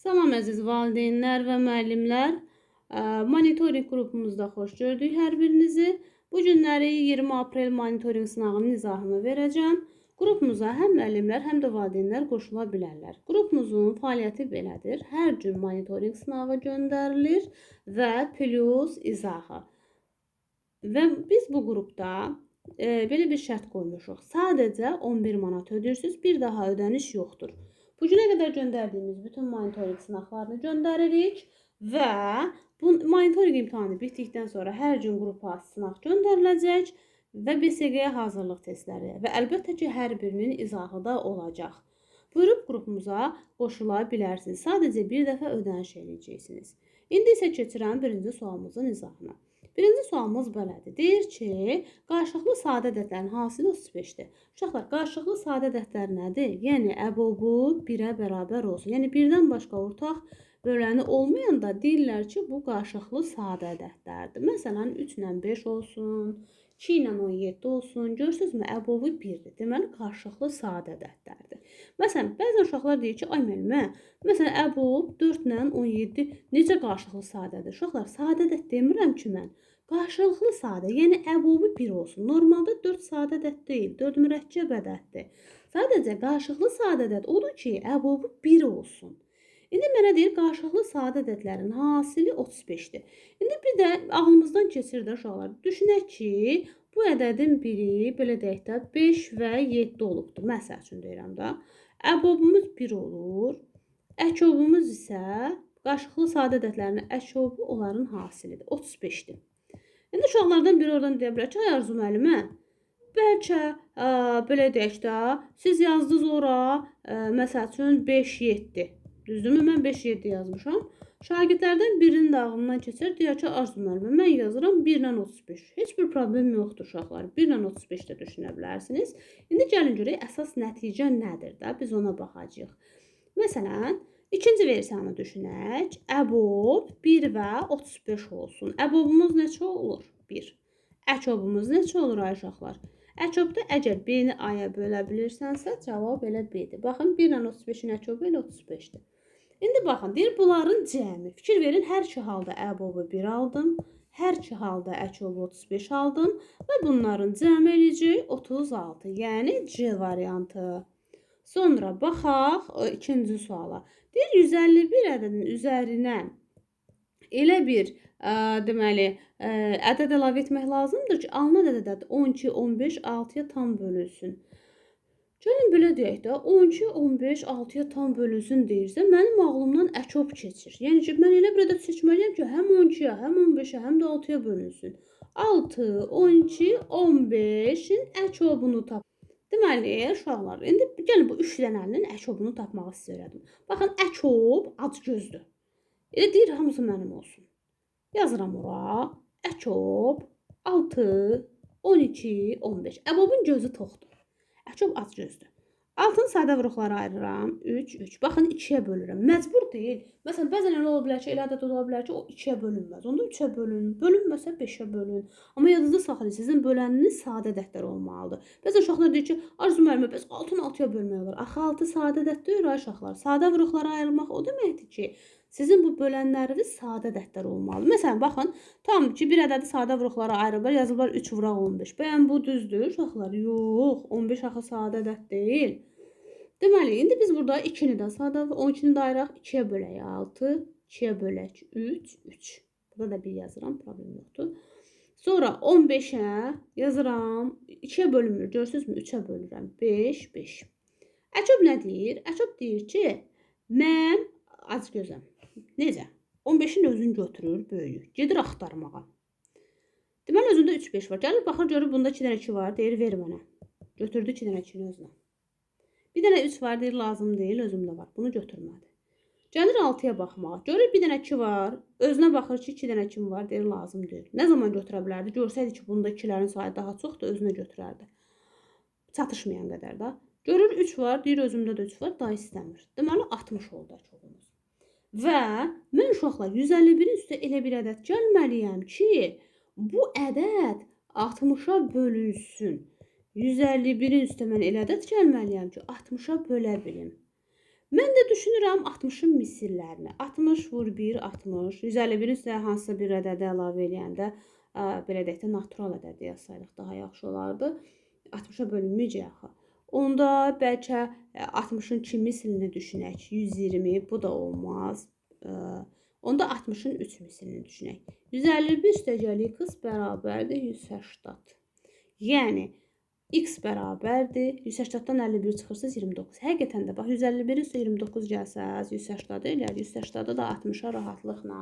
Salam əziz valideynlər və müəllimlər. Monitorinq qrupumuzda xoş gördük hər birinizi. Bu günləri 20 aprel monitorinq sınağının izahını verəcəm. Qrupumuza həm müəllimlər, həm də valideynlər qoşula bilərlər. Qrupumuzun fəaliyyəti belədir. Hər gün monitorinq sınağı göndərilir və plus izahı. Və biz bu qrupda belə bir şərt qoymuşuq. Sadəcə 11 manat ödəyirsiniz, bir daha ödəniş yoxdur. Bu günə qədər göndərdiyimiz bütün monitorinq sınaqlarını göndəririk və bu monitorinq imtahanı bitdikdən sonra hər gün qrupa sınaq göndəriləcək və BSG-yə hazırlıq testləri və əlbəttə ki, hər birinin izahı da olacaq. Buyurub qrupumuza qoşula bilərsiniz. Sadəcə bir dəfə ödəniş edəcəksiniz. İndi isə keçirəm birinci sualımızın izahına. Birinci sualımız belədir. Deyir ki, qarşılıqlı sadə ədədlərin hasili 35-dir. Uşaqlar, qarşılıqlı sadə ədədlər nədir? Yəni, əbobu 1-ə bərabər olsun. Yəni, birdən başqa ortaq böləni olmayanda deyirlər ki, bu qarşılıqlı sadə ədədlərdir. Məsələn, 3 ilə 5 olsun, 2 ilə 17 olsun. Görürsünüzmü? Əbobu 1-dir. Deməli, qarşılıqlı sadə ədədlərdir. Məsələn, bəzən uşaqlar deyir ki, ay müəllimə, məsələn, əbob 4 ilə 17 necə qarşılıqlı sadədir? Uşaqlar, sadə ədəd demirəm ki, mən. Qarşılıqlı sadə, yəni əbobu 1 olsun. Normalda 4 sadə ədəd deyil, 4 mürəkkəb ədəddir. Sadəcə qarşılıqlı sadə ədəd odur ki, əbobu 1 olsun. İndi mənə deyir, qarşılıqlı sadə ədədlərin hasili 35-dir. İndi bir də ağlımızdan keçir də uşaqlar. Düşünək ki, bu ədədin biri, belə deyək də, 5 və 7 olubdur. Məsəl üçün deyirəm də. Əbobumuz 1 olur. Əkobumuz isə, qarşılıqlı sadə ədədlərin əkobu onların hasilidir. 35-dir. İndi uşaqlardan biri oradan deyə bilər ki, ay Arzu müəllimə, bəlkə belə deyək də, siz yazdınız ora, məsəl üçün 5-7. Düzdürmü? Mən 5-7 yazmışam. Şagirdlərdən birinin də ağlından keçər, deyər ki, Arzu müəllimə, mən yazıram 1 ilə 35. Heç bir problem yoxdur uşaqlar. 1 ilə 35 də düşünə bilərsiniz. İndi gəlin görək, əsas nəticə nədir də? Biz ona baxacağıq. Məsələn, İkinci versiyanı düşünək. Əbob 1 və 35 olsun. Əbobumuz neçə olur? 1. Əkobumuz neçə olur ay uşaqlar? Əkobda əgər B-ni A-ya bölə bilirsənsə, cavab elə B-dir. Baxın, 1 ilə 35-in əkobu elə 35-dir. İndi baxın, deyir, bunların cəmi. Fikir verin, hər iki halda əbobu 1 aldım. Hər iki halda əkobu 35 aldım. Və bunların cəmi eləyəcək 36. Yəni, C variantı. Sonra baxaq ikinci suala. Deyir, 151 ədədin üzərinə elə bir deməli, ədəd əlavə etmək lazımdır ki, alınan ədəd 12, 15, 6-ya tam bölünsün. Gəlin belə deyək də, 12, 15, 6-ya tam bölünsün deyirsə, mənim ağlımdan əkob keçir. Yəni ki, mən elə bir ədəd seçməliyəm ki, həm 12-yə, həm 15-ə, həm də 6-ya bölünsün. 6, 12, 15-in əkobunu tap. Deməli, uşaqlar, indi gəlin bu 3 dənənin əkobunu tapmaq istəyirəm. Baxın, əkob acgözdür. Elə deyir, hamısı mənim olsun. Yazıram ora. Əkob 6, 12, 15. Əbobun gözü toxdur. Əkob acgözdür. Altını sadə vuruqlara ayırıram. 3, 3. Baxın, 2-yə bölürəm. Məcbur deyil. Məsələn, bəzən elə ola bilər ki, elə ədəd ola bilər ki, o 2-yə bölünməz. Onda 3-ə bölün. Bölünməsə 5-ə bölün. Amma yadınızda saxlayın, sizin böləniniz sadə ədədlər olmalıdır. Bəzən uşaqlar deyir ki, Arzu müəllimə, bəs 6-nı 6-ya bölmək olur. Axı 6 sadə ədəd deyil, ay uşaqlar. Sadə vuruqlara ayırmaq o deməkdir ki, sizin bu bölənləriniz sadə ədədlər olmalıdır. Məsələn, baxın, tam ki, bir ədədi sadə vuruqlara ayırıblar, yazıblar 3 vuraq 15. Bəyən bu düzdür, uşaqlar? Yox, 15 axı sadə ədəd deyil. Deməli, indi biz burada 2-ni də sadə, 12-ni də ayıraq, 2-yə bölək 6, 2-yə bölək 3, 3. Burada da 1 yazıram, problem yoxdur. Sonra 15-ə yazıram, 2-yə bölünmür, görürsünüzmü? 3-ə bölürəm, 5, 5. Əkob nə deyir? Əkob deyir ki, mən acgözəm. Necə? 15-in özünü götürür, böyüyür. Gedir axtarmağa. Deməli, özündə 3, 5 var. Gəlir, baxır, görür, bunda 2 dənə 2 var, deyir, ver mənə. Götürdü 2 dənə 2-ni özünə. Bir dənə 3 var, deyir, lazım deyil, özümdə var. Bunu götürmədi. Gəlir 6-ya baxmağa. Görür, bir dənə 2 var. Özünə baxır ki, 2 dənə 2 var, deyir, lazım deyil. Nə zaman götürə bilərdi? Görsəydi ki, bunda 2-lərin sayı daha çoxdur, özünə götürərdi. Çatışmayan qədər də. Görür, 3 var, deyir, özümdə də 3 var, daha istəmir. Deməli, 60 oldu əkobumuz. Və mən uşaqlar 151-in üstə elə bir ədəd gəlməliyəm ki, bu ədəd 60-a bölünsün. 151-in üstə mən elə ədəd gəlməliyəm ki, 60-a bölə bilim. Mən də düşünürəm 60-ın misillərini. 60 vur 1, 60. 151-in üstə hansısa bir ədədi əlavə eləyəndə, belə deyək də, natural ədədi yazsaydıq daha yaxşı olardı. 60-a bölünməyəcək axı. Onda bəlkə 60-ın 2 mislini düşünək. 120, bu da olmaz. Onda 60-ın 3 mislini düşünək. 151 üstəgəl x bərabərdir 180. Yəni x bərabərdir. 180-dan 51 çıxırsa 29. Həqiqətən də bax 151 üstə 29 gəlsəz 180 eləyər. 180-da da 60-a rahatlıqla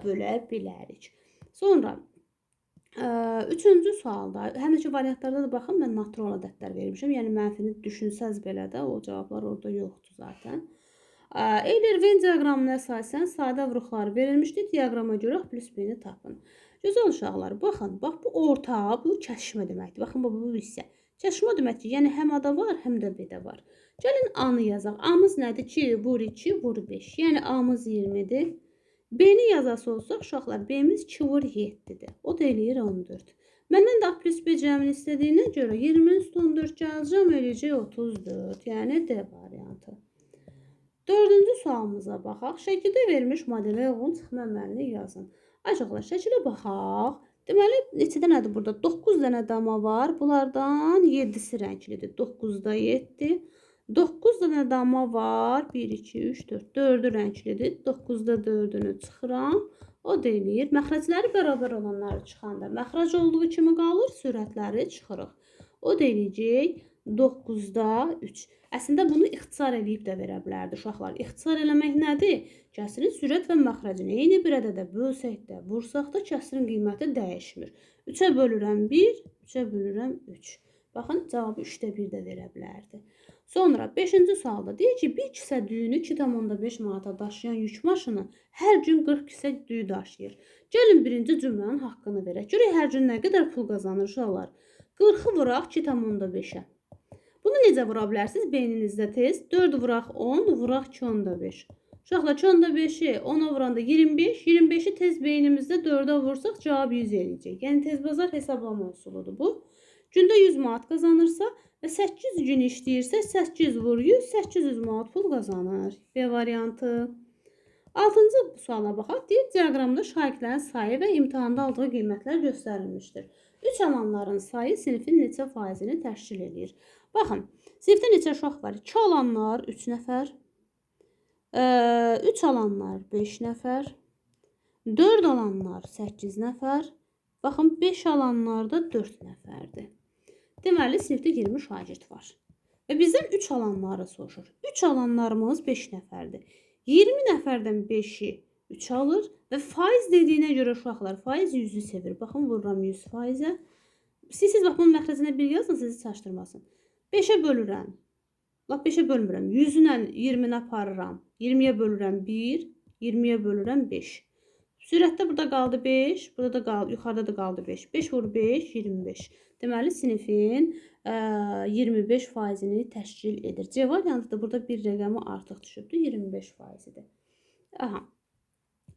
bölə bilərik. Sonra 3-cü sualda, həmişə variantlarda da baxın, mən natural ədədlər vermişəm. Yəni mənfini düşünsəz belə də o cavablar orada yoxdur zaten. Euler-Venn diaqramına əsasən sadə vuruqlar verilmişdir. Diaqrama görə plus b-ni tapın. Gözəl uşaqlar, baxın, bax bu orta, bu kəsişmə deməkdir. Baxın, bu hissə. Kəsişmə deməkdir, yəni həm A-da var, həm də B-də var. Gəlin A-nı yazaq. A-mız nədir? 2 vur 2 vur 5. Yəni A-mız 20-dir. B-ni yazası olsaq, uşaqlar, B-miz 2 vur 7-dir. O da eləyir 14. Məndən də A plus B cəmini istədiyinə görə 20-nin üstə 14 gələcəm, eləyəcək 34. Yəni D variantı. 4-cü sualımıza baxaq. Şəkildə verilmiş modelə uyğun çıxma əməlini yazın. Uşaqlar, şəkilə baxaq. Deməli, neçə dənədir burada? 9 dənə dama var. Bunlardan 7-si rənglidir. 9-da 7. 9 dənə dama var. 1, 2, 3, 4. 4-ü rənglidir. 9-da 4-ünü çıxıram. O da eləyir. Məxrəcləri bərabər olanları çıxanda məxrəc olduğu kimi qalır. Sürətləri çıxırıq. O da eləyəcək 9-da 3. Əslində bunu ixtisar eləyib də verə bilərdi uşaqlar. İxtisar eləmək nədir? Kəsirin sürət və məxrəcini eyni bir ədədə bölsək də, vursaq da kəsirin qiyməti dəyişmir. 3-ə bölürəm 1, 3-ə bölürəm 3. Baxın, cavabı 3-də 1 də verə bilərdi. Sonra 5-ci sualda deyir ki, bir kisə düyünü 2,5 manata daşıyan yük maşını hər gün 40 kisə düyü daşıyır. Gəlin birinci cümlənin haqqını verək. Görək hər gün nə qədər pul qazanır uşaqlar. 40-ı vuraq 2,5-ə. Bunu necə vura bilərsiniz? Beyninizdə tez. 4 vuraq 10, vuraq 2,5. Uşaqlar 2,5-i 10-a vuranda 25. 25-i tez beynimizdə 4-ə vursaq cavab 100 eləyəcək. Yəni tezbazar hesablama üsuludur bu. Gündə 100 manat qazanırsa və 8 gün işləyirsə 8 vur 100, 800 manat pul qazanır. B variantı. 6-cı suala baxaq. Deyir, diaqramda şagirdlərin sayı və imtahanda aldığı qiymətlər göstərilmişdir. 3 alanların sayı sinifin neçə faizini təşkil edir? Baxın, sinifdə neçə uşaq var? 2 alanlar 3 nəfər, 3 alanlar 5 nəfər, 4 alanlar 8 nəfər, baxın 5 alanlar da 4 nəfərdir. Deməli, sinifdə 20 şagird var. Və bizdən 3 alanları soruşur. 3 alanlarımız 5 nəfərdir. 20 nəfərdən 5-i 3 alır və faiz dediyinə görə uşaqlar, faiz 100-ü sevir. Baxın, vururam 100 faizə. Siz bax, bunun məxrəcinə 1 yazın, sizi çaşdırmasın. 5-ə bölürəm. Lap 5-ə bölmürəm. 100-lə 20-nə aparıram. 20-yə bölürəm 1, 20-yə bölürəm 5. Sürətdə burada qaldı 5, burada da qaldı, yuxarıda da qaldı 5. 5 vur 5, 25. Deməli, sinifin 25 faizini təşkil edir. C variantı da burada bir rəqəmi artıq düşübdür. 25 faizidir. Aha.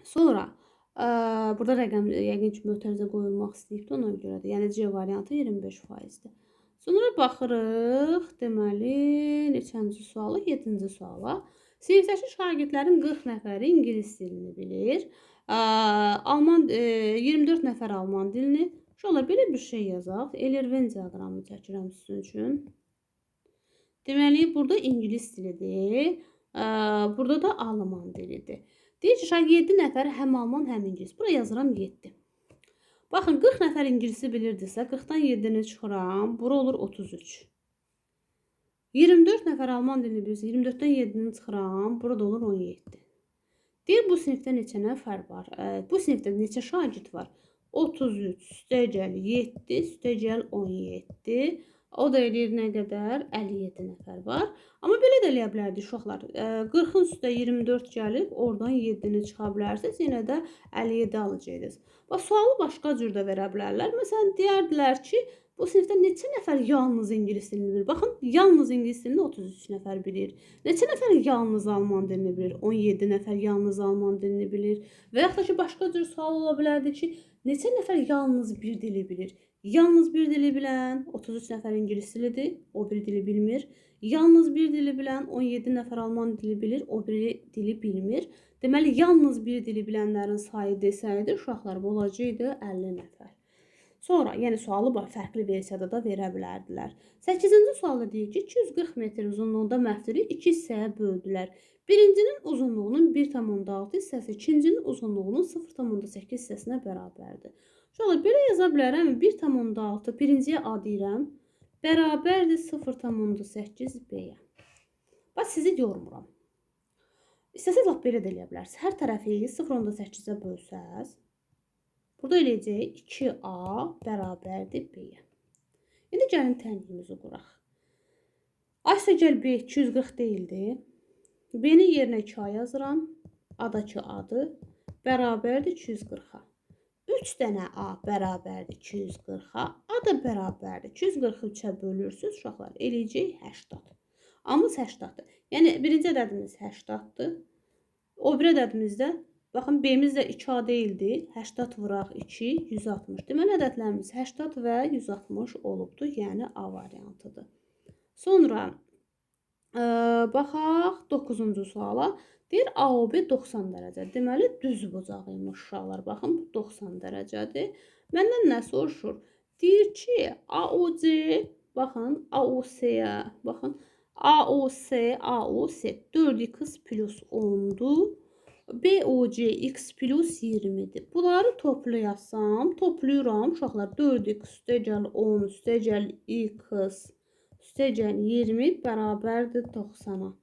Sonra burada rəqəm yəqin ki, mötərizə qoyulmaq istəyibdir ona görədir. Yəni C variantı 25 faizdir. Sonra baxırıq, deməli, neçənci suala? 7-ci suala. Sinifdəki şagirdlərin 40 nəfəri ingilis dilini bilir. 24 nəfər alman dilini. Uşaqlar, belə bir şey yazaq. Euler-Venn diaqramını çəkirəm sizin üçün. Deməli, burada ingilis dilidir. Burada da alman dilidir. Deyir ki, 7 nəfər həm alman, həm ingilis. Buraya yazıram 7. Baxın, 40 nəfər ingilisi bilirdirsə, 40-dan 7-ni çıxıram. Bura olur 33. 24 nəfər alman dilini bilirsə, 24-dən 7-ni çıxıram. Burada olur 17. Deyir, bu sinifdə neçə nəfər var? Bu sinifdə neçə şagird var? 33 üstəgəl 7, üstəgəl 17. O da eləyir nə qədər? 57 nəfər var. Amma belə də eləyə bilərdik uşaqlar. 40-ın üstə 24 gəlib, oradan 7-ni çıxa bilərsiniz. Yenə də 57 alacaqdınız. Bax, sualı başqa cür də verə bilərlər. Məsələn, deyərdilər ki, bu sinifdə neçə nəfər yalnız ingilis dilini bilir? Baxın, yalnız ingilis dilini 33 nəfər bilir. Neçə nəfər yalnız alman dilini bilir? 17 nəfər yalnız alman dilini bilir. Və yaxud da ki, başqa cür sual ola bilərdi ki, neçə nəfər yalnız bir dili bilir? Yalnız bir dili bilən 33 nəfər ingilis dilidir, o bir dili bilmir. Yalnız bir dili bilən 17 nəfər alman dili bilir, o biri dili bilmir. Deməli, yalnız bir dili bilənlərin sayı desəydi, uşaqlar olacaqdı 50 nəfər. Sonra, yəni sualı fərqli versiyada da verə bilərdilər. 8-ci sualda deyir ki, 240 metr uzunluğunda məfduri 2 hissəyə böldülər. Birincinin uzunluğunun 1,6 hissəsi ikincinin uzunluğunun 0,8 hissəsinə bərabərdir. Uşaqlar, belə yaza bilərəm, 1,6 birinciyə A deyirəm, bərabərdir 0,8 B-yə. Bax, sizi yormuram. İstəsəz laf belə də eləyə bilərsiniz. Hər tərəfi 0,8-ə bölsəz, burada eləyəcək 2A bərabərdir B-yə. İndi gəlin tənqimizi quraq. A isə gəl B 240 deyildi. B-ni yerinə 2A yazıram. A-dakı adı bərabərdir 240-a. 3 dənə A bərabərdir 240-a. A da bərabərdir. 240-ı 3-ə bölürsünüz, uşaqlar. Eləyəcək 80. Amız 80-dır. Yəni, birinci ədədimiz 80-dır. O bir ədədimizdə, baxın, B-miz də 2A deyildi. 80 vuraq 2, 160. Deməli, ədədlərimiz 80 və 160 olubdur. Yəni, A variantıdır. Sonra, baxaq 9-cu suala. Deyir, AOB 90 dərəcə. Deməli, düz bucağıymış uşaqlar. Baxın, 90 dərəcədir. Məndən nə soruşur? Deyir ki, AOC, baxın, AOC-yə, baxın, AOC 4x plus 10'dur. BOC x plus 20'dir. Bunları toplayasam, toplayıram. Uşaqlar 4x üstəgəl 10 üstəgəl x üstəgəl 20 bərabərdir 90'a.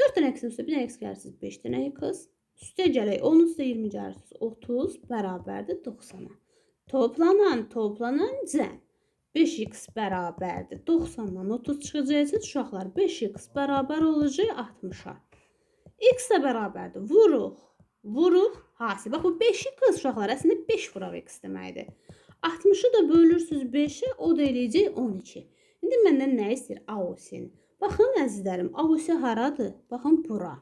4 dənə x'in üstə 1 dənə x gəlirsiniz 5 dənə x. Üstəgələk 10 üstə 20 gəlirsiniz 30 bərabərdir 90'a. Toplanan cəm 5x bərabərdir 90'dan 30 çıxacaqsınız uşaqlar. 5x bərabər olacaq 60'a. X də bərabərdir. Vuruq hasil. Bax, bu 5'i qız uşaqlar. Əslində 5 vuraq x deməkdir. 60'ı da bölürsünüz 5'e, o da eləyəcək 12. İndi məndən nə istəyir? AOC-ni. Baxın, əzizlərim, AOC haradır? Baxın, bura.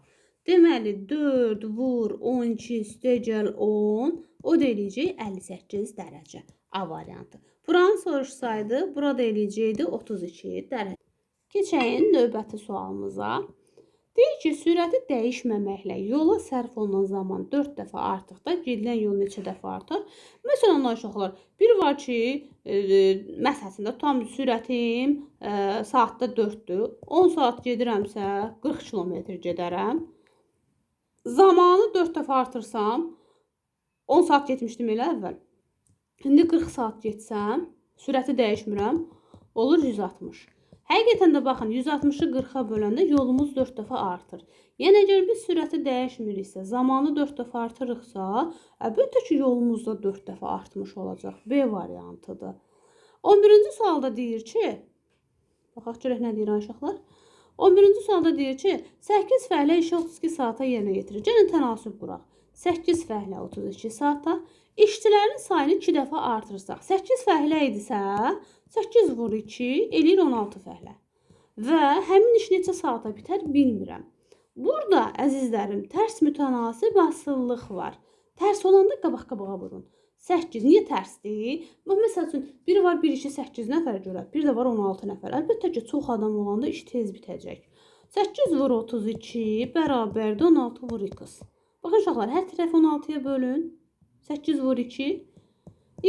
Deməli, 4 vur 12 üstəgəl 10, o da eləyəcək 58 dərəcə. A variantı. Buranı soruşsaydı, burada eləyəcəkdi 32 dərəcə. Keçəyin növbəti sualımıza. Deyir ki, sürəti dəyişməməklə yola sərf olunan zaman 4 dəfə artıqda gedilən yol neçə dəfə artar? Məsələn, uşaqlar, bir var ki, məsələsində tam sürətim saatda 4-dür. 10 saat gedirəmsə 40 kilometr gedərəm. Zamanı 4 dəfə artırsam, 10 saat getmişdim elə əvvəl. İndi 40 saat getsəm, sürəti dəyişmirəm, olur 160. Həqiqətən də baxın, 160'ı 40'a böləndə yolumuz 4 dəfə artır. Yəni, əgər biz sürəti dəyişmiriksə, zamanı 4 dəfə artırıqsa, əlbəttə ki, yolumuz da 4 dəfə artmış olacaq. B variantıdır. 11-ci sualda deyir ki, baxaq görək nə deyir uşaqlar? 11-ci sualda deyir ki, 8 fəhlə işi 32 saata yerinə yetirir. Gəlin tənasüb quraq. 8 fəhlə 32 saata, işçilərin sayını 2 dəfə artırsaq. 8 fəhlə idisə, 8 vur 2, eləyir 16 fəhlə. Və həmin iş neçə saata bitər bilmirəm. Burada, əzizlərim, tərs mütənasib asıllıq var. Tərs olanda qabaq-qabağa vurun. 8, niyə tərsdir? Məsəl üçün, biri var bir işi 8 nəfər görər, bir də var 16 nəfər. Əlbəttə ki, çox adam olanda iş tez bitəcək. 8 vur 32, bərabərdir 16 vur 2. Baxın, uşaqlar, hər tərəf 16'ya bölün. 8 vur 2.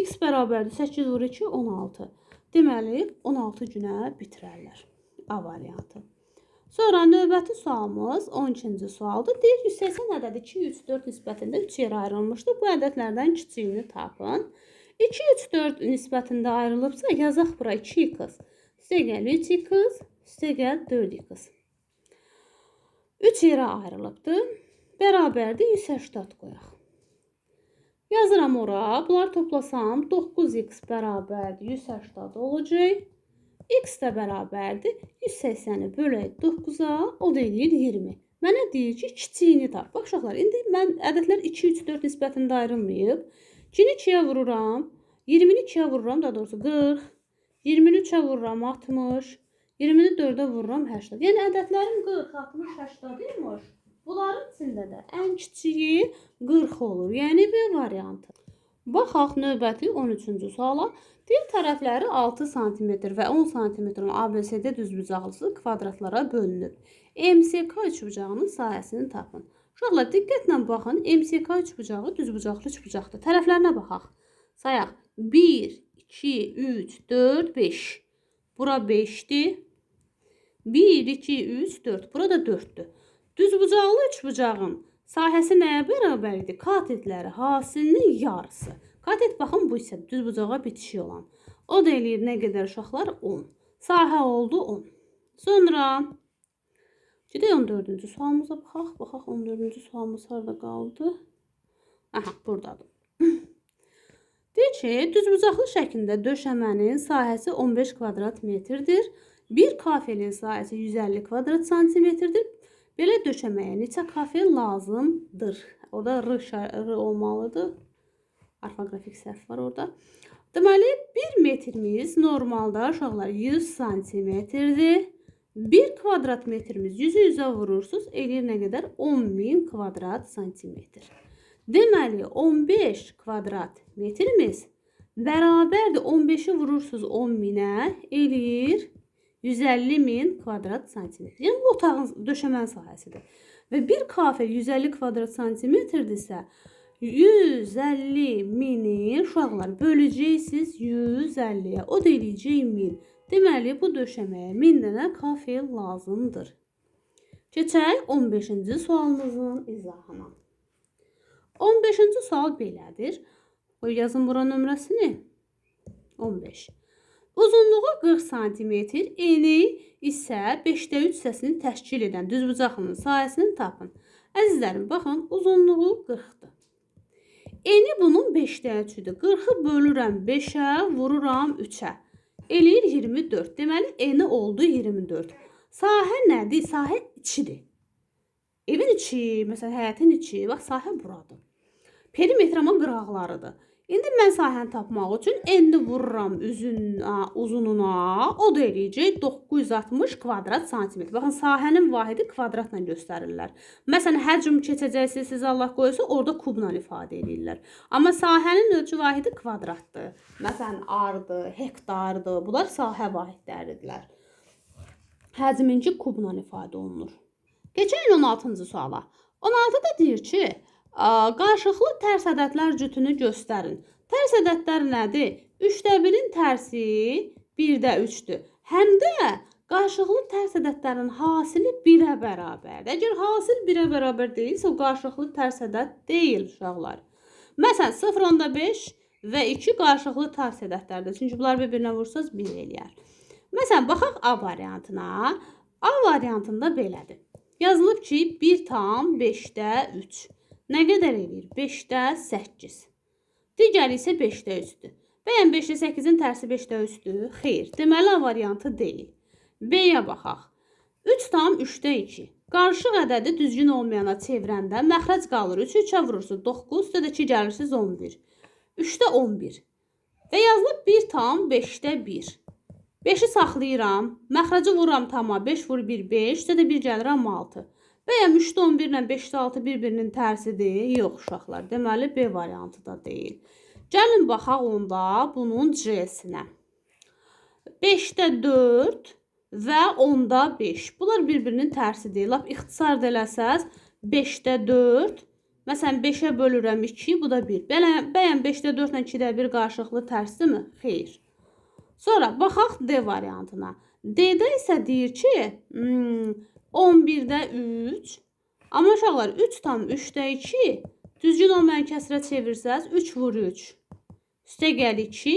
X bərabərdir 8 vur 2, 16. Deməli, 16 günə bitirərlər. A variantı. Sonra növbəti sualımız 12-ci sualdır. Deyir, 180 ədədi 2, 3, 4 nisbətində 3 yerə ayrılmışdır. Bu ədədlərdən kiçiyini tapın. 2, 3, 4 nisbətində ayrılıbsa, yazaq bura 2x. Üstəgəl 3x, üstəgəl 4x. 3 yerə ayrılıbdır. Bərabərdir 180 qoyaq. Yazıram ora. Bunları toplasam 9x bərabərdir 180 olacaq. X də bərabərdir 180'i bölək 9'a, o da eləyir 20. Mənə deyir ki, kiçiyini tap. Bax uşaqlar, indi mən ədədlər 2, 3, 4 nisbətində ayrılmayıb. 2-ni 2'yə vururam, 20'ni 2'yə vururam, daha doğrusu 40, 20'ni 3'ə vururam 60, 20'ni 4'ə vururam 80. Yəni ədədlərim 40, 60, 80 imiş. Bunların içində də ən kiçiyi 40 olur. Yəni B variantı. Baxaq növbəti 13-cü suala. Dil tərəfləri 6 sm və 10 sm ABCD düzbucaqlısı kvadratlara bölünüb. MSK üçbucağının sahəsini tapın. Uşaqlar diqqətlə baxın. MSK üçbucağı düzbucaqlı üçbucaqdır. Tərəflərinə baxaq. Sayaq. 1, 2, 3, 4, 5. Bura 5'dir. 1, 2, 3, 4. Burada 4'dür. Düzbucaqlı üçbucağın sahəsi nəyə bərabərdir? Katetləri hasilinin yarısı. Katet baxın bu isə düzbucağa bitişik olan. O da eləyir nə qədər uşaqlar? 10. Sahə oldu 10. Sonra gedək 14-cü sualımıza baxaq. Baxaq 14-cü sualımız harada qaldı? Aha, buradadır. Deyir ki, düzbucaqlı şəklində döşəmənin sahəsi 15 kvadrat metrdir. Bir kafelin sahəsi 150 kvadrat santimetrdir. Belə döşəməyə neçə kafel lazımdır? O da R olmalıdır. Orfoqrafik səhv var orada. Deməli, 1 metrimiz normalda uşaqlar 100 santimetrdir. 1 kvadrat metrimiz 100'ü 100'ə vurursunuz, eləyir nə qədər? 10.000 kvadrat santimetr. Deməli, 15 kvadrat metrimiz bərabərdir. 15'i vurursunuz 10.000'ə, eləyir 150.000 kvadrat santimetr. Yəni, bu otağın döşəmən sahəsidir. Və bir kafe 150 kvadrat santimetrdirsə, 150.000'i uşaqlar böləcəksiniz 150'yə. O da eləyəcək 1000. Deməli, bu döşəməyə 1000 dənə kafe lazımdır. Keçək 15-ci sualımızın izahına. 15-ci sual belədir. Qoy yazın bura nömrəsini. 15. Uzunluğu 40 cm, eni isə 5'də 3 hissəsini təşkil edən düzbucaqlının sahəsini tapın. Əzizlərim, baxın, uzunluğu 40'dır. Eni bunun 5'də 3'üdür. 40'ı bölürəm 5'ə, vururam 3'ə. Eləyir 24. Deməli, eni oldu 24. Sahə nədir? Sahə içidir. Evin içi, məsələn, həyətin içi, bax, sahə buradır. Perimetrama qıraqlarıdır. İndi mən sahəni tapmaq üçün eni vururam uzununa, o da eləyəcək 960 kvadrat santimetr. Baxın, sahənin vahidi kvadratla göstərirlər. Məsələn, həcm keçəcəksiniz, siz Allah qoysa, orada kubla ifadə edirlər. Amma sahənin ölçü vahidi kvadratdır. Məsələn, ardır, hektardır. Bunlar sahə vahidləridirlər. Həcminci kubla ifadə olunur. Keçək 16-cı suala. 16-da deyir ki, qarşılıqlı tərs ədədlər cütünü göstərin. Tərs ədədlər nədir? 3'də 1'in tərsi 1'də 3'dür. Həm də qarşılıqlı tərs ədədlərin hasili 1'ə bərabərdir. Əgər hasil 1'ə bərabər deyilsə, o qarşılıqlı tərs ədəd deyil uşaqlar. Məsələn, 0.5 və 2 qarşılıqlı tərs ədədlərdir. Çünki bunlar bir-birinə vursanız 1 eləyər. Məsələn, baxaq A variantına. A variantında belədir. Yazılıb ki, 1 tam 5'də 3. Nə qədər eləyir? 5'də 8. Digəri isə 5'də 3'dür. Bəyən 5'də 8'in tərsi 5'də 3'dür? Xeyr. Deməli, A variantı deyil. B-yə baxaq. 3 tam 3'də 2. Qarışıq ədədi düzgün olmayana çevirəndə məxrəc qalır. 3'ü 3'ə vurursunuz 9, üstə də 2 gəlirsiniz 11. 3'də 11. Və yazılıb 1 tam 5'də 1. 5'i saxlayıram. Məxrəci vururam tama. 5 vur 1, 5. Üstə də 1 gəlirəm 6. Bəyəm 3'də 11 ilə 5'də 6 bir-birinin tərsidir? Yox, uşaqlar. Deməli, B variantı da deyil. Gəlin baxaq onda bunun C-sinə. 5'də 4 və 10'da 5. Bunlar bir-birinin tərsidir. Lap ixtisar eləsəz 5'də 4. Məsələn, 5'ə bölürəm 2, bu da 1. Bəyəm 5'də 4 ilə 2'də 1 qarşılıqlı tərsdirmi? Xeyr. Sonra baxaq D variantına. D-də isə deyir ki, 11'də 3. Amma uşaqlar 3 tam 3'də 2. Düzgün olmayan kəsrə çevirsəz 3 vur 3. Üstə gəl 2.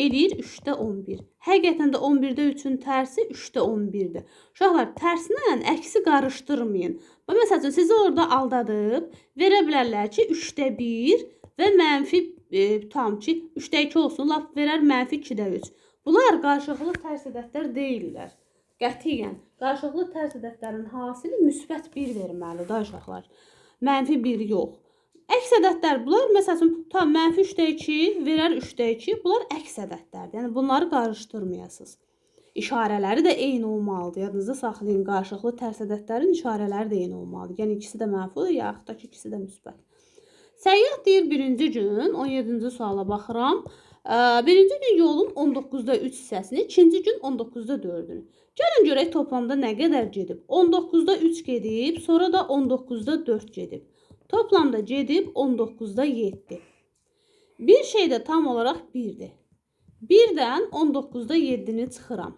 Eləyir 3'də 11. Həqiqətən də 11'də 3'ün tərsi 3'də 11'dir. Uşaqlar tərsinə əksi qarışdırmayın. Məsəl üçün sizi orada aldadıb verə bilərlər ki 3'də 1 və mənfi tam ki 3'də 2 olsun. Laf verər mənfi 2'də 3. Bunlar qarşılıqlı tərs ədədlər deyirlər. Qətiyyən, qarşılıqlı tərs ədədlərin hasili müsbət 1 verməlidir uşaqlar. Mənfi 1 yox. Əks ədədlər bunlar, məsələn, tam mənfi 3'də 2 verər 3'də 2. Bunlar əks ədədlərdir. Yəni bunları qarışdırmayasınız. İşarələri də eyni olmalıdır. Yadınızda saxlayın, qarşılıqlı tərs ədədlərin işarələri də eyni olmalıdır. Yəni ikisi də mənfi, yaxud da ki, ikisi də müsbət. Səyyah deyir birinci gün 17-ci suala baxıram. Birinci gün yolun 19'da 3 hissəsini, ikinci gün 19'da 4'ünü. Gəlin görək toplamda nə qədər gedib. 19'da 3 gedib, sonra da 19'da 4 gedib. Toplamda gedib 19'da 7. Bir şey də tam olaraq 1'dir. 1-dən 19'da 7'ni çıxıram.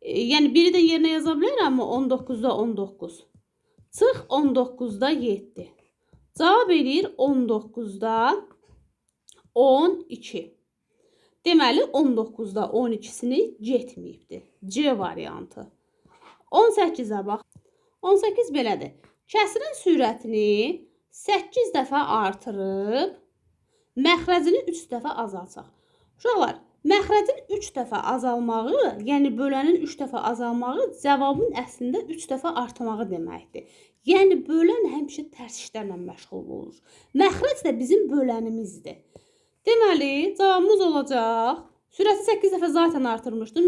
Yəni 1'i də yerinə yaza bilərəm mi? 19'da 19. Çıx 19'da 7. Cavab eləyir 19'da 12. Deməli 19'da 12'sini getməyibdir. C variantı. 18'ə bax. 18 belədir. Kəsirin sürətini 8 dəfə artırıb məxrəcini 3 dəfə azaltsaq. Uşaqlar, məxrəcin 3 dəfə azalmağı, yəni bölənin 3 dəfə azalmağı cavabın əslində 3 dəfə artmağı deməkdir. Yəni bölən həmişə tərs işlərlə məşğul olur. Məxrəc də bizim bölənimizdir. Deməli, cavabımız olacaq. Sürəti 8 dəfə zaten artırmışdım.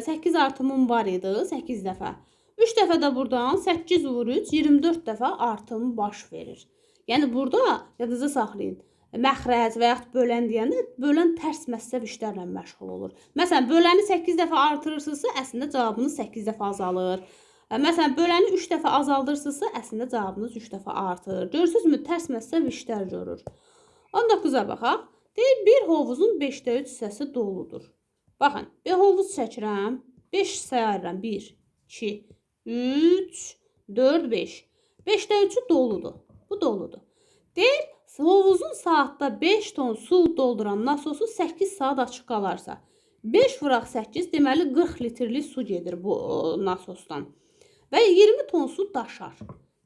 8 artımım var idi, 8 dəfə. 3 dəfə də buradan 8 vur 3, 24 dəfə artım baş verir. Yəni burada yadınızda saxlayın. Məxrəc və yaxud bölən deyəndə bölən tərs məsəl işlərlə məşğul olur. Məsələn, böləni 8 dəfə artırırsınızsa, əslində cavabınız 8 dəfə azalır. Məsələn, böləni 3 dəfə azaldırsınızsa, əslində cavabınız 3 dəfə artır. Görürsünüzmü? Tərs məsəl işlər görür. 19'a baxaq. Deyir, bir hovuzun 5'də 3 hissəsi doludur. Baxın, bir hovuz çəkirəm. 5 hissəyə ayırıram. 1, 2, 3, 4, 5. 5'də 3'ü doludur. Bu doludur. Deyir, hovuzun saatda 5 ton su dolduran nasosu 8 saat açıq qalarsa, 5 vuraq 8, deməli 40 litrlik su gedir bu nasosdan. Və 20 ton su daşar.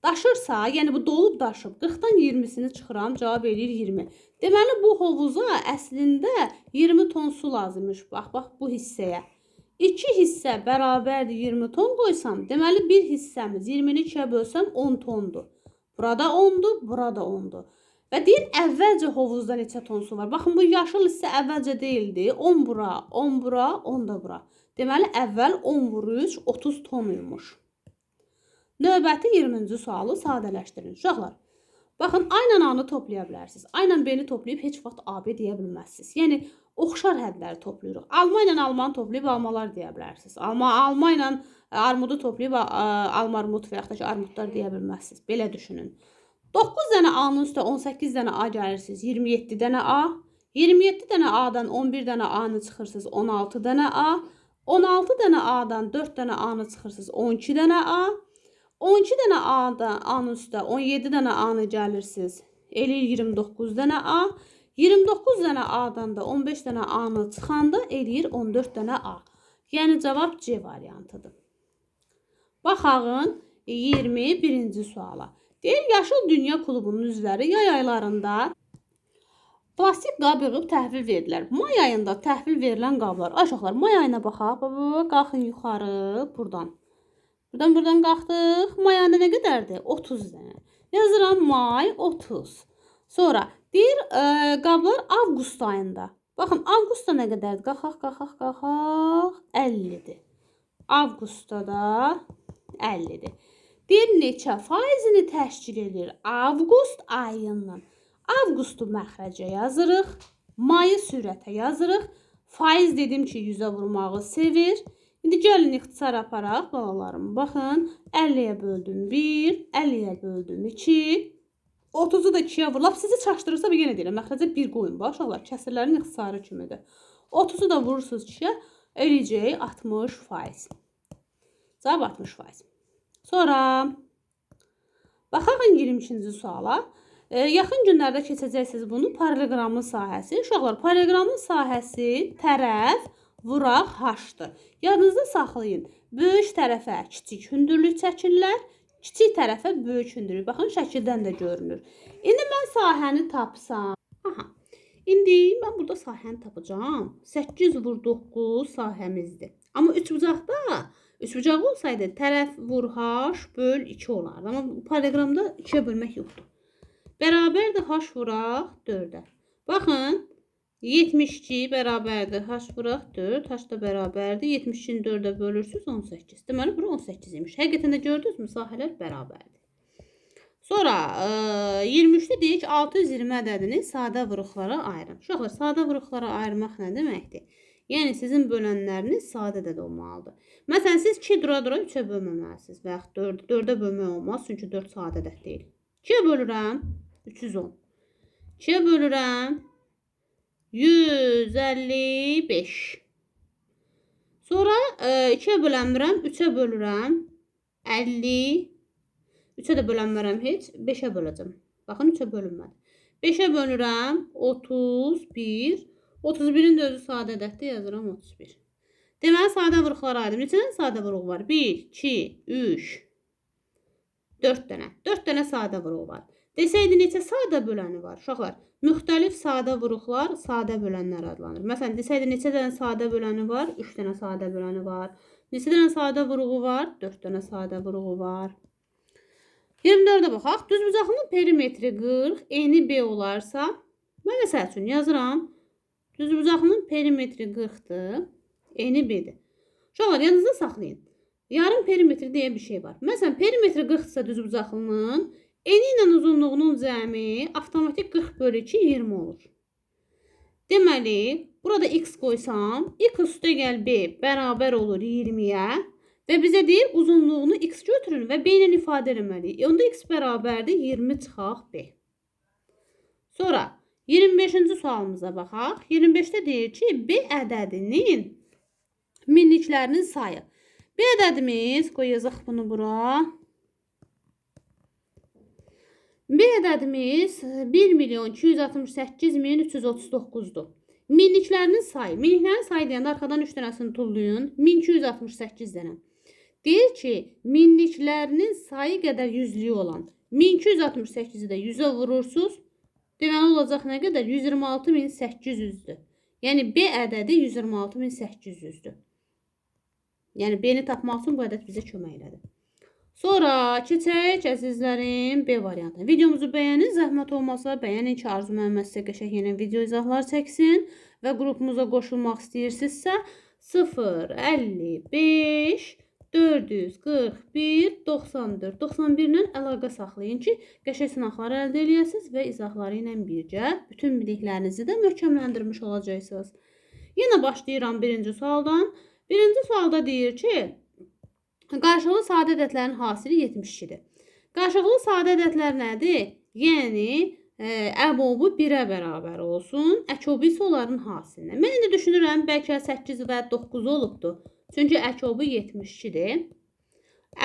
Daşırsa, yəni bu dolub daşıb, 40'dan 20'sini çıxıram, cavab eləyir 20. Deməli bu hovuza əslində 20 ton su lazımmış. Bax bu hissəyə. 2 hissə bərabərdir 20 ton qoysam, deməli bir hissəmiz 20'ni 2'yə bölsəm 10 tondur. Burada 10'dur, burada 10'dur. Və deyir, əvvəlcə hovuzda neçə ton su var. Baxın, bu yaşıl hissə əvvəlcə deyildi. 10 bura, 10 bura, 10 da bura. Deməli, əvvəl 10 vur 3, 30 tonuymuş. Növbəti 20-ci sualı sadələşdirin. Uşaqlar, baxın, A ilə A-nı toplaya bilərsiniz. A ilə B-ni toplayıb heç vaxt AB deyə bilməzsiniz. Yəni, oxşar hədləri toplayırıq. Alma ilə almanı toplayıb almalar deyə bilərsiniz. Alma ilə armudu toplayıb almarmud və yaxud da ki, armudlar deyə bilməzsiniz. Belə düşünün. 9 dənə A-nın üstə 18 dənə A gəlirsiniz. 27 dənə A. 27 dənə A-dan 11 dənə A-nı çıxırsınız. 16 dənə A. 16 dənə A-dan 4 dənə A-nı çıxırsınız. 12 dənə A. 12 dənə A-nın üstə 17 dənə A-nı gəlirsiniz. Eləyir 29 dənə A. 29 dənə A-dan da 15 dənə A-nı çıxanda eləyir 14 dənə A. Yəni cavab C variantıdır. Baxağın 21-ci suala. Deyir, Yaşıl Dünya Klubunun üzvləri yay aylarında plastik qab yığıb təhvil verdilər. May ayında təhvil verilən qablar. Aşağılar, may ayına baxaq. Qalxın yuxarı buradan. Buradan qalxdıq. May ayında nə qədərdir? 30 dənə. Yazıram may 30. Sonra deyir, qablar avqust ayında. Baxın, avqustda nə qədərdir? Qalxaq. 50-dir. Avqustda da 50-dir. Deyir, neçə faizini təşkil edir avqust ayından. Avqustu məxrəcə yazırıq. Mayı sürətə yazırıq. Faiz dedim ki, 100'ə vurmağı sevir. İndi gəlin ixtisar aparaq balalarım. Baxın, 50'yə böldüm 1, 50'yə böldüm 2, 30'u da 2'yə vur. Lap sizi çaşdırırsa bir yenə deyirəm. Məxrəcə 1 qoyun. Başaqlar, kəsirlərin ixtisarı kimidir. 30'u da vurursunuz 2'yə, eləyəcək 60%. Cavab 60%. Sonra baxaq 22-ci suala. Yaxın günlərdə keçəcəksiniz bunu paralleqramın sahəsi. Uşaqlar, paralleqramın sahəsi tərəf vuraq H-dır. Yadınızda saxlayın. Böyük tərəfə kiçik hündürlük çəkirlər. Kiçik tərəfə böyük hündürlük. Baxın, şəkildən də görünür. İndi mən sahəni tapsam. İndi mən burada sahəni tapacağım. 8 vur 9 sahəmizdir. Amma üçbucaqlı olsaydı tərəf vur H böl 2 olardı. Amma paralleqramda 2'yə bölmək yoxdur. Bərabərdir H vuraq 4'ə. Baxın, 72 bərabərdir H vuraq 4. H da bərabərdir. 72'ni 4'ə bölürsünüz 18. Deməli, bura 18 imiş. Həqiqətən də gördünüzmü? Sahələr bərabərdir. Sonra 23-də deyək 620 ədədini sadə vuruqlara ayırın. Uşaqlar, sadə vuruqlara ayırmaq nə deməkdir? Yəni sizin bölənləriniz sadə ədəd olmalıdır. Məsələn, siz 2 dura-dura 3-ə bölməməlisiniz və yaxud 4-ə bölmək olmaz, çünki 4 sadə ədəd deyil. 2-yə bölürəm 310. 2-yə bölürəm 155. Sonra 2-yə bölənmirəm, 3-ə bölürəm 50. 3-ə də bölənmərəm heç, 5-ə böləcəm. Baxın, 3-ə bölünmədi. 5-ə bölürəm 31. 31-in də özü sadə ədəddir, yazıram 31. Deməli, sadə vuruqlara ayırdım. Neçə dənə sadə vuruq var? 1, 2, 3, 4 dənə. 4 dənə sadə vuruq var. Desəydi, neçə sadə böləni var? Uşaqlar, müxtəlif sadə vuruqlar sadə bölənlər adlanır. Məsələn, desəydi, neçə dənə sadə böləni var? 3 dənə sadə böləni var. Neçə dənə sadə vuruğu var? 4 dənə sadə vuruğu var. 24-də baxaq. Düzbucaqlının perimetri 40, eni B olarsa, mən məsəl üçün yazıram. Düzbucaqlının perimetri 40-dır, eni B-dir. Uşaqlar, yanınızda saxlayın. Yarım perimetri deyə bir şey var. Məsələn, perimetri 40-dırsa düzbucaqlının, eni ilə uzunluğunun cəmi avtomatik 40 bölü 2, 20 olur. Deməli, burada x qoysam, x üstə gəl B bərabər olur 20-yə. Və bizə deyir, uzunluğunu x götürün və B ilə ifadə eləməliyik. Onda x bərabərdir 20 çıxaq B. Sonra 25-ci sualımıza baxaq. 25-də deyir ki, B ədədinin minliklərinin sayı. B ədədimiz, qoy yazaq bunu bura. B ədədimiz 1.268.339-dur. Minliklərinin sayı. Minliklərin sayı deyəndə arxadan 3 dənəsini tullayın. 1268 dənə. Deyir ki, minliklərinin sayı qədər yüzlüyü olan 1268-i də 100-ə vurursunuz. Deməli olacaq nə qədər? 126.800-dür. Yəni B ədədi 126.800-dür. Yəni B-ni tapmaq üçün bu ədəd bizə kömək elədi. Sonra keçək əzizlərim B variantına. Videomuzu bəyənin, zəhmət olmasa bəyənin ki, Arzu müəllimə sizə qəşəng yeni video izahlar çəksin və qrupumuza qoşulmaq istəyirsinizsə 055 441 94 91 ilə əlaqə saxlayın ki, qəşəng sınaqları əldə eləyəsiniz və izahları ilə birgə bütün biliklərinizi də möhkəmləndirmiş olacaqsınız. Yenə başlayıram birinci sualdan. Birinci sualda deyir ki, qarşılıqlı sadə ədədlərin hasili 72-dir. Qarşılıqlı sadə ədədlər nədir? Yəni, əbobu 1-ə bərabər olsun, əkobu isə onların hasilinə. Mən indi düşünürəm, bəlkə 8 və 9 olubdur. Çünki əkobu 72-dir.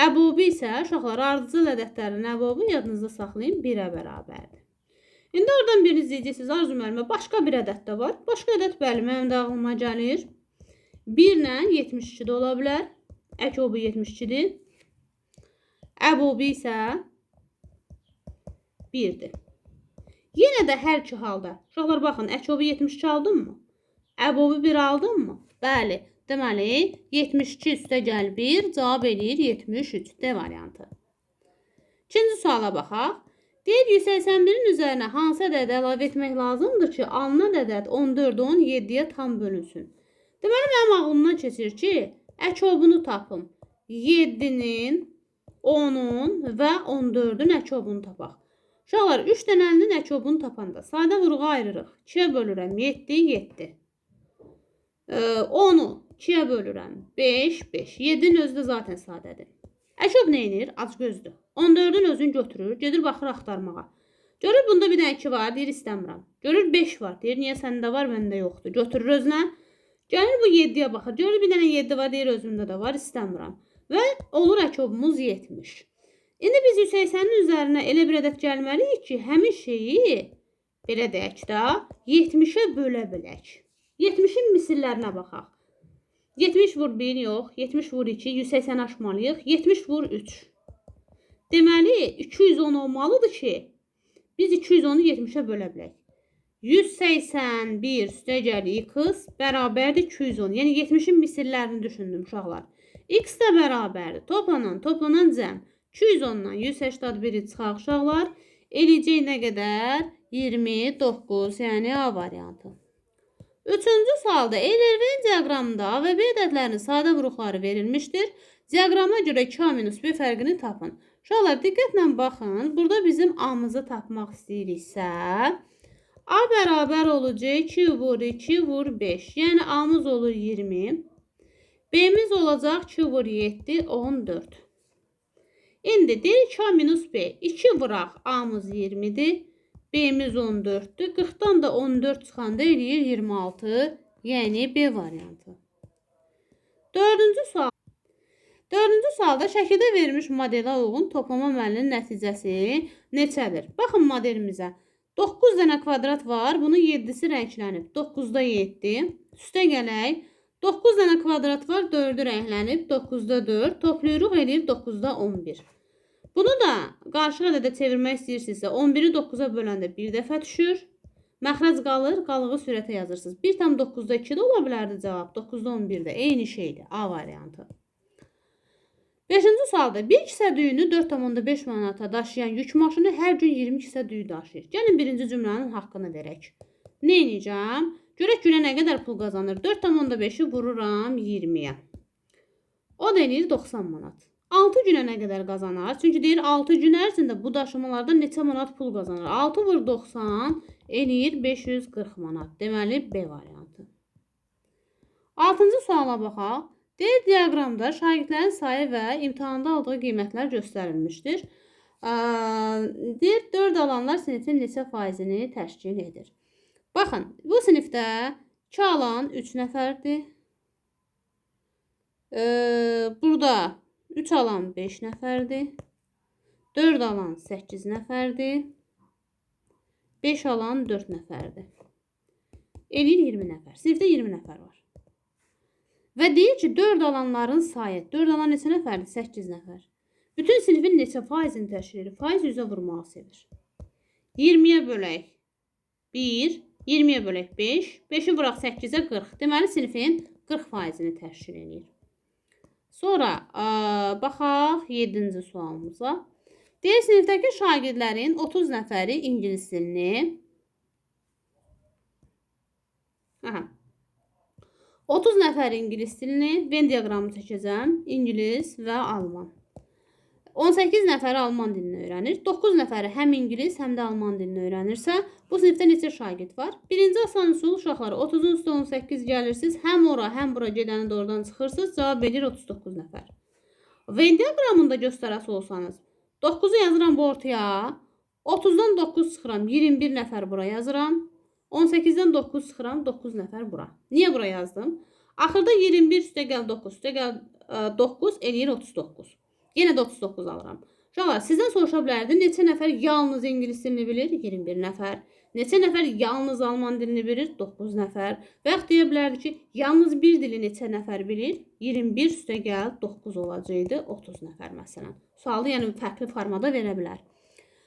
Əbobu isə, uşaqlar, ardıcıl ədədlərin əbobu yadınızda saxlayın, 1-ə bərabərdir. İndi oradan bir izləyəcəksiniz, Arzu müəllimə, başqa bir ədəd də var. Başqa ədəd bəli, mənim də ağlıma gəlir. 1 ilə 72 də ola bilər. Əkobu 72-dir. Əbobu isə 1-dir. Yenə də hər iki halda. Uşaqlar, baxın, əkobu 72 aldın mı? Əbobu 1 aldın mı? Bəli. Deməli, 72 üstə gəl 1, cavab eləyir 73. D variantı. İkinci suala baxaq. Deyir, 181-in üzərinə hansı ədəd əlavə etmək lazımdır ki, alınan ədəd 14-ü 17-yə tam bölünsün? Deməli, mənim ağlımdan keçir ki, əkobunu tapım. 7-nin, 10-un və 14-ün əkobunu tapaq. Uşaqlar, 3 dənəlinin əkobunu tapanda sadə vuruğa ayırırıq. 2-yə bölürəm 7, 7. 10-u 2-yə bölürəm 5, 5. 7-nin özü də zaten sadədir. Əkob nə edir? Acgözdür. 14-ün özünü götürür, gedir baxır axtarmağa. Görür, bunda bir dənə 2 var, deyir istəmirəm. Görür, 5 var, deyir niyə səndə var, məndə yoxdur. Götürür özünə. Gəlir bu 7-yə baxır. Görür, bir dənə 7 var, deyir özümdə də var, istəmirəm. Və olur əkobumuz 70. İndi biz 180-in üzərinə elə bir ədəd gəlməliyik ki, həmin şeyi, belə deyək də, 70-ə bölə bilək. 70-in misillərinə baxaq. 70 vur 1 yox, 70 vur 2, 180 aşmalıyıq, 70 vur 3. Deməli, 210 olmalıdır ki, biz 210-u 70-ə bölə bilək. 181 üstə gəlir x bərabərdir 210. Yəni 70-in misillərini düşündüm uşaqlar. X də bərabərdir. Toplanan cəm. 210-dan 181-i çıxaq uşaqlar. Eləyəcək nə qədər? 29, yəni A variantı. Üçüncü sualda Eylerveyn diaqramında və B ədədlərinin sadə vuruqları verilmişdir. Diaqrama görə 2A-B fərqini tapın. Uşaqlar, diqqətlə baxın. Burada bizim A-mızı tapmaq istəyiriksə, A bərabər olacaq 2 vur 2 vur 5. Yəni A-mız olur 20. B-miz olacaq 2 vur 7, 14. İndi deyir ki, A minus B. 2 vuraq, A-mız 20'dir. B-miz 14'dür. 40'dan da 14 çıxanda eləyir 26. Yəni B variantı. Dördüncü sualda şəkildə verilmiş modelə uyğun toplama əməlinin nəticəsi neçədir? Baxın modelimizə. 9 dənə kvadrat var. Bunun 7'si rənglənib. 9'da 7. Üstə gələk. 9 dənə kvadrat var. 4'ü rənglənib. 9'da 4. Toplayırıq eləyir 9'da 11. Bunu da qarşı ədədə çevirmək istəyirsinizsə 11'i 9'a böləndə bir dəfə düşür. Məxrəc qalır. Qalığı sürətə yazırsınız. 1,9'da 2 də ola bilərdi cavab. 9'da 11'də eyni şeydir. A variantı. 5-ci sualda bir kisə düyünü 4,5 manata daşıyan yük maşını hər gün 20 kisə düyü daşıyır. Gəlin birinci cümlənin haqqını verək. Nə edəcəm? Görək günə nə qədər pul qazanır? 4,5'i vururam 20'yə. O da eləyir 90 manat. 6 günə nə qədər qazanar? Çünki deyir 6 gün ərzində bu daşımalarda neçə manat pul qazanır? 6 vur 90 eləyir 540 manat. Deməli B variantı. 6-cı suala baxaq. Deyir diaqramda şagirdlərin sayı və imtahanda aldığı qiymətlər göstərilmişdir. Deyir 4 alanlar sinifin neçə faizini təşkil edir? Baxın, bu sinifdə 2 alan 3 nəfərdir. Burada 3 alan 5 nəfərdir. 4 alan 8 nəfərdir. 5 alan 4 nəfərdir. Eləyir 20 nəfər. Sinifdə 20 nəfər var. Və deyir ki, 4 alanların sayı. 4 alan neçə nəfərdir? 8 nəfər. Bütün sinifin neçə faizini təşkil edir? Faiz 100'ə vurmağı sevir. 20'yə bölək 1, 20'yə bölək 5, 5'i vuraq 8'ə 40. Deməli sinifin 40 faizini təşkil edir. Sonra baxaq 7-ci sualımıza. Deyir sinifdəki şagirdlərin 30 nəfəri ingilis dilini 30 nəfər ingilis dilini, Venn diaqramı çəkəcəm, ingilis və alman. 18 nəfəri alman dilini öyrənir. 9 nəfəri həm ingilis, həm də alman dilini öyrənirsə, bu sinifdə neçə şagird var? Birinci asan üsul uşaqları 30'un üstə 18 gəlirsiniz, həm ora, həm bura gedəni doğrudan çıxırsınız, cavab verir 39 nəfər. Venn diaqramında göstərəsi olsanız, 9'u yazıram bu ortaya, 30'dan 9 çıxıram, 21 nəfər bura yazıram. 18'den 9 çıxıram, 9 nəfər bura. Niyə bura yazdım? Axırda 21 üstə gəl 9, üstə gəl 9 eləyir 39. Yenə də 39 alıram. Uşaqlar, sizdən soruşa bilərdi, neçə nəfər yalnız ingilis dilini bilir? 21 nəfər. Neçə nəfər yalnız alman dilini bilir? 9 nəfər. Və yaxud deyə bilərdi ki, yalnız bir dili neçə nəfər bilir? 21 üstə gəl 9 olacaqdı, 30 nəfər məsələn. Sualı yəni fərqli formada verə bilər.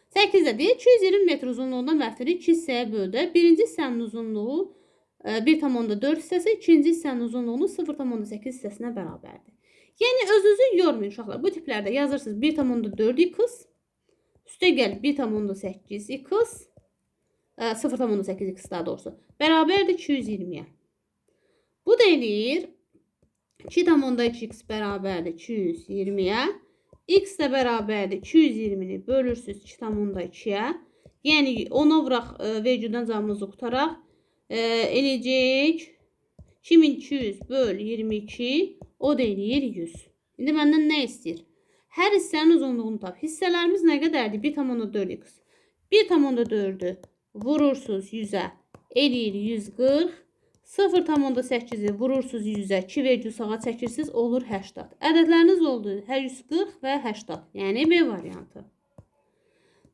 8'də deyir, 220 metr uzunluğunda məfili 2 hissəyə böldə. Birinci hissənin uzunluğu 1,4 hissəsi, ikinci hissənin uzunluğunu 0,8 hissəsinə bərabərdir. Yəni, özünüzü yormayın uşaqlar. Bu tiplərdə yazırsınız 1,4 x, üstə gəl 1,8 x, 0,8 x daha doğrusu, bərabərdir 220'yə. Bu da eləyir 2,2 x bərabərdir 220'yə. X də bərabərdir 220'ni bölürsünüz 2,2'yə. Yəni ona vuraq vergüldən cavabımızı qutaraq eləyəcək 2200 böl 22 o da eləyir 100. İndi məndən nə istəyir? Hər hissənin uzunluğunu tap. Hissələrimiz nə qədərdir? 1,4 x. 1,4'ü vurursunuz 100'ə eləyir 140. 0,8'i vurursunuz 100'ə, 2 vergül sağa çəkirsiniz, olur 80. Ədədləriniz oldu 140 və 80. Yəni B variantı.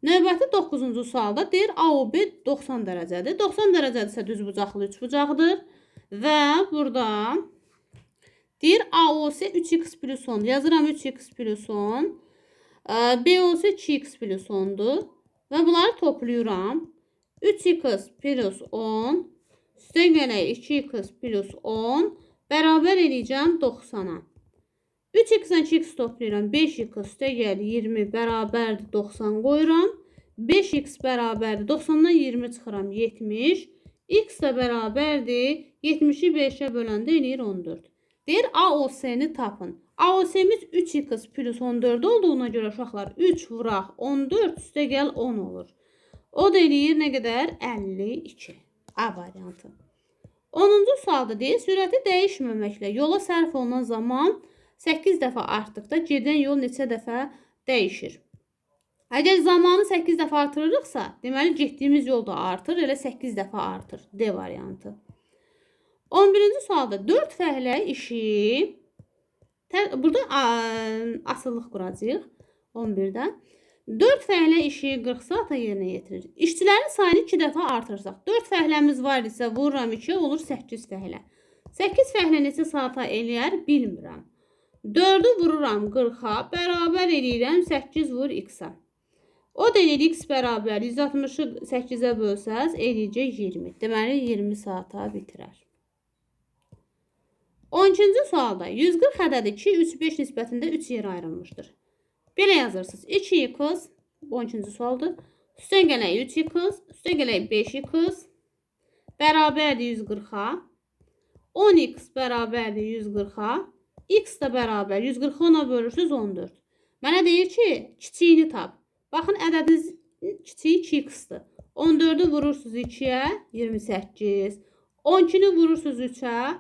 Növbəti 9-cu sualda deyir AOB 90 dərəcədir. 90 dərəcədirsə düz bucaqlı 3 bucaqdır. Və burada deyir AOC 3x plus 10. Yazıram 3x plus 10. BOC 2x plus 10'dur. Və bunları toplayıram. 3x plus 10. Üstə gələk 2x plus 10 bərabər eləyəcəm 90'a. 3x-dən 2x toplayıram. 5x üstə gəl 20 bərabərdir 90 qoyuram. 5x bərabərdir 90'dan 20 çıxıram 70. X də bərabərdir 70'i 5'ə böləndə eləyir 14. Deyir AOC-ni tapın. AOC-miz 3x plus 14 olduğuna görə uşaqlar 3 vuraq 14 üstə gəl 10 olur. O da eləyir nə qədər? 52. A variantı. 10-cu sualda deyir, sürəti dəyişməməklə yola sərf olunan zaman 8 dəfə artdıqda gedən yol neçə dəfə dəyişir? Əgər zamanı 8 dəfə artırırıqsa, deməli getdiyimiz yol da artır, elə 8 dəfə artır. D variantı. 11-ci sualda 4 fəhlə işi, burada asıllıq quracağıq 11-də. 4 fəhlə işi 40 saata yerinə yetirir. İşçilərin sayını 2 dəfə artırsaq, 4 fəhləmiz var isə vururam 2, olur 8 fəhlə. 8 fəhlə neçə saata eləyər? Bilmirəm. 4-ü vururam 40-a, bərabər eləyirəm 8 vur x-a. O da eləyir x bərabər 160-ı 8-ə bölsəz, eləyəcək 20. Deməli 20 saata bitirər. 12-ci sualda 140 ədədi 2, 3, 5 nisbətində 3 yerə ayrılmışdır. Belə yazırsınız. 2x, 12-ci sualdır. Üstən gələk 3x, üstən gələk 5x, bərabərdir 140-a. 10x bərabərdir 140-a. X da bərabər 140-a 10-a bölürsünüz 14. Mənə deyir ki, kiçiyini tap. Baxın, ədədiniz kiçiyi 2x-dır. 14-ü vurursunuz 2-yə, 28. 12-ni vurursunuz 3-ə,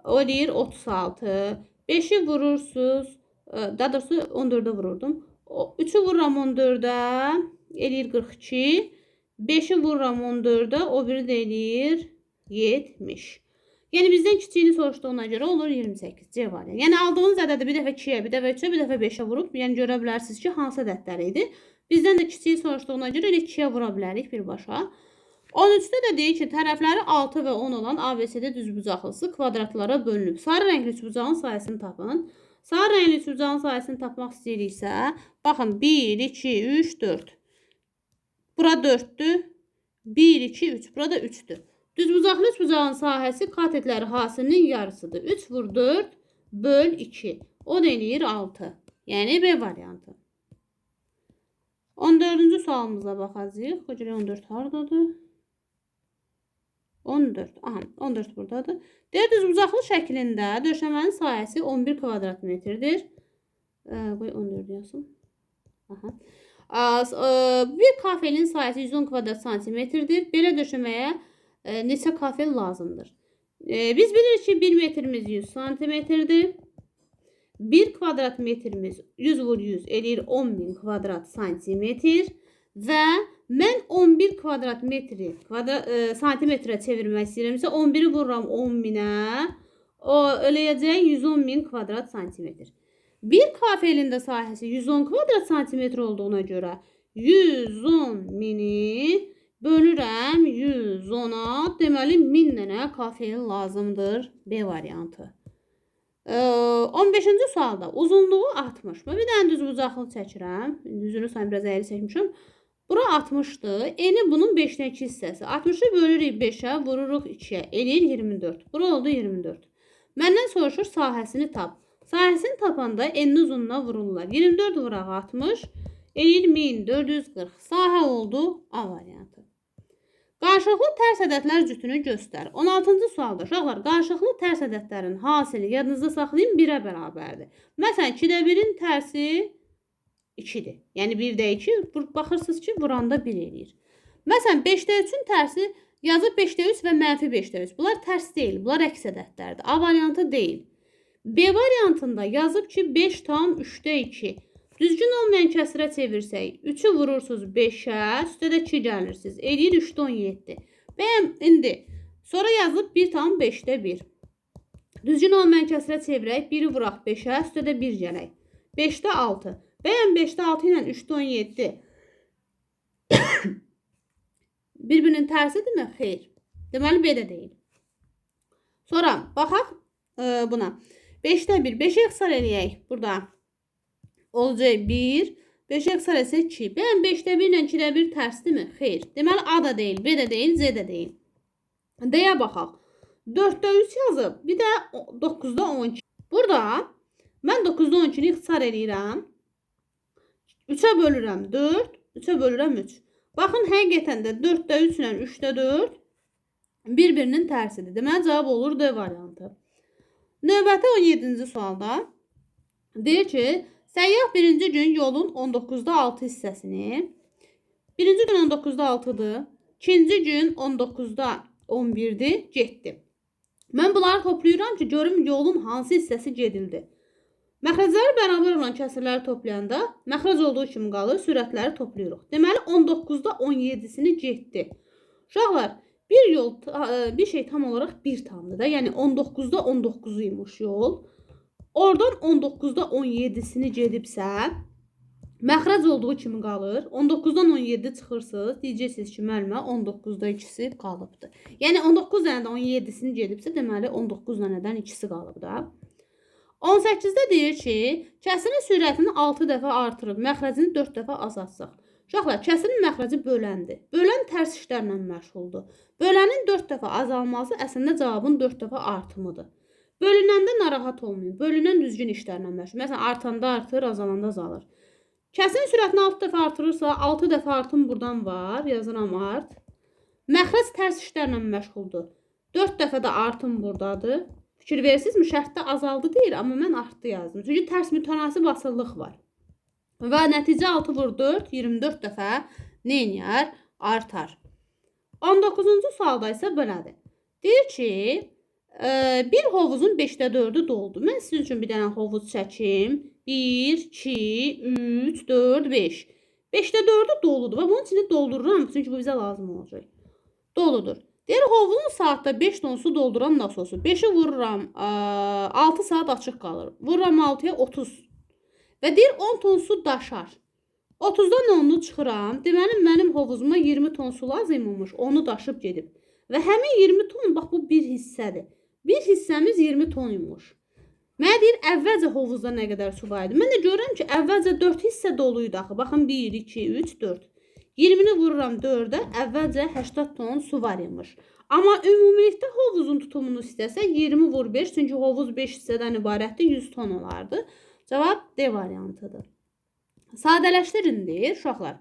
o deyir 36. 5-i vurursunuz, daha doğrusu 14'e vururdum. 3'ü vururam 14'e, eləyir 42. 5'i vururam 14'e, o biri də eləyir 70. Yəni bizdən kiçiyini soruşduğuna görə olur 28. C variantı. Yəni aldığınız ədədi bir dəfə 2-yə, bir dəfə 3-ə, bir dəfə 5-ə vurub, yəni görə bilərsiniz ki, hansı ədədlər idi. Bizdən də kiçiyi soruşduğuna görə elə 2-yə vura bilərik birbaşa. 13'də də deyir ki, tərəfləri 6 və 10 olan ABCD düzbucaqlısı kvadratlara bölünüb. Sarı rəngli üçbucağın sayəsini tapın. Sarı rəngli üçbucağın sayəsini tapmaq istəyiriksə, baxın 1, 2, 3, 4. Bura 4'dür. 1, 2, 3. Burada 3'dür. Düzbucaqlı üçbucağın sahəsi katetləri hasilinin yarısıdır. 3 vur 4 böl 2. O da eləyir 6. Yəni B variantı. 14-cü sualımıza baxacağıq. Qoca 14 hardadır? 14. Aha, 14 buradadır. Deyir, düzbucaqlı şəklində döşəmənin sahəsi 11 kvadrat metrdir. Qoy 14 yazsın. Aha. Bir kafelin sahəsi 110 kvadrat santimetrdir. Belə döşəməyə neçə kafel lazımdır? Biz bilirik ki, 1 metrimiz 100 santimetrdir. 1 kvadrat metrimiz 100 vur 100 eləyir 10.000 kvadrat santimetr. Və mən 11 kvadrat metri santimetrə çevirmək istəyirəmsə 11'i vururam 10.000'ə. O eləyəcək 110.000 kvadrat santimetr. Bir kafelin də sahəsi 110 kvadrat santimetr olduğuna görə 110.000'i bölürəm 110'a. Deməli 1000 dənə kafel lazımdır. B variantı. 15-ci sualda uzunluğu 60. Bir dənə düzbucaqlı çəkirəm. Düzünü sayın biraz əyri çəkmişəm. Bura 60'dır. Eni bunun 5'dən 2 hissəsi. 60'ı bölürük 5'ə, vururuq 2'yə. Eləyir 24. Bura oldu 24. Məndən soruşur sahəsini tap. Sahəsini tapanda eninin uzunluğuna vururlar. 24 vuraq 60. Eləyir 1440. Sahə oldu A variantı. Qarşılıqlı tərs ədədlər cütünü göstər. 16-cı sualda uşaqlar, qarşılıqlı tərs ədədlərin hasili yadınızda saxlayın 1'ə bərabərdir. Məsələn, 2'də 1'in tərsi 2'dir. Yəni 1'də 2, baxırsınız ki, vuranda 1 eləyir. Məsələn, 5'də 3'ün tərsi yazıb 5'də 3 və mənfi 5'də 3. Bunlar tərs deyil, bunlar əks ədədlərdir. A variantı deyil. B variantında yazıb ki, 5 tam 3'də 2. Düzgün olmayan kəsirə çevirsək, 3'ü vurursunuz 5'ə, üstə də 2 gəlirsiniz. Eləyir 3'də 17. Bəyəm, indi, sonra yazıb 1 tam 5'də 1. Düzgün olmayan kəsirə çevirək, 1'i vuraq 5'ə, üstə də 1 gələk. 5'də 6. Bəyəm 5'də 6 ilə 3'də 17 bir-birinin tərsidirmi? Xeyr. Deməli, B də deyil. Sonra, baxaq buna. 5'də 1. 5'ə iqtisar eləyək. Burada olacaq 1. 5'ə iqtisar etsək 2. Bəyəm 5'də 1 ilə 2'də 1 tərsdirmi? Xeyr. Deməli, A da deyil, B də deyil, Z də deyil. D-yə baxaq. 4'də 3 yazıb. Bir də 9'da 12. Burada mən 9'da 12'ni iqtisar eləyirəm. 3'ə bölürəm 4, 3'ə bölürəm 3. Baxın, həqiqətən də 4'də 3 ilə 3'də 4 bir-birinin tərsidir. Deməli, cavab olur D variantı. Növbəti 17-ci sualda Deyir ki, səyyah birinci gün yolun 19'da 6 hissəsini, birinci gün 19'da 6'dır, ikinci gün 19'da 11'dir, getdi. Mən bunları toplayıram ki, görüm yolun hansı hissəsi gedildi. Məxrəcləri bərabər olan kəsirləri toplayanda məxrəc olduğu kimi qalır, sürətləri toplayırıq. Deməli 19'da 17'sini getdi. Uşaqlar, bir şey tam olaraq bir tamdır da, yəni 19'da 19'uymuş yol. Oradan 19'da 17'sini gedibsə, məxrəc olduğu kimi qalır. 19'dan 17 çıxırsınız, deyəcəksiniz ki, müəllimə 19'da 2'si qalıbdır. Yəni 19 dənədən 17'sini gedibsə, deməli 19 dənədən 2'si qalıb da. 18'də deyir ki, kəsirin sürətini 6 dəfə artırıb, məxrəcini 4 dəfə azaltsaq. Uşaqlar, kəsirin məxrəci böləndir. Bölən tərs işlərlə məşğuldur. Bölənin 4 dəfə azalması əslində cavabın 4 dəfə artımıdır. Bölünəndə narahat olmayın. Bölünən düzgün işlərlə məşğul. Məsələn, artanda artır, azalanda azalır. Kəsirin sürətini 6 dəfə artırırsa, 6 dəfə artım buradan var. Yazıram art. Məxrəc tərs işlərlə məşğuldur. 4 dəfə də artım buradadır. Fikir verirsinizmi? Şərtdə azaldı deyir, amma mən artdı yazdım. Çünki tərs mütənasib asıllıq var. Və nəticə 6 vur 4, 24 dəfə neyniyər? Artar. 19-cu sualda isə belədir. Deyir ki, bir hovuzun 5'də 4'ü doldu. Mən sizin üçün bir dənə hovuz çəkim. 1, 2, 3, 4, 5. 5'də 4'ü doludur. Və bunun içini doldururam. Çünki bu bizə lazım olacaq. Doludur. Deyir, hovuzun saatda 5 ton su dolduran nasıl olsun? 5'i vururam, 6 saat açıq qalır. Vururam 6'ya 30. Və deyir, 10 ton su daşar. 30'dan 10'unu çıxıram. Deməli, mənim hovuzuma 20 ton su lazımmış. Onu daşıb gedib. Və həmin 20 ton, bax bu bir hissədir. Bir hissəmiz 20 ton imiş. Mənə deyir, əvvəlcə hovuzda nə qədər su var idi? Mən də görürəm ki, əvvəlcə 4 hissə doluydu axı. Baxın, 1, 2, 3, 4. 20'ni vururam 4'ə, əvvəlcə 80 ton su var imiş. Amma ümumilikdə hovuzun tutumunu istəsə 20 vur 5, çünki hovuz 5 hissədən ibarətdir, 100 ton olardı. Cavab D variantıdır. Sadələşdirin deyir, uşaqlar.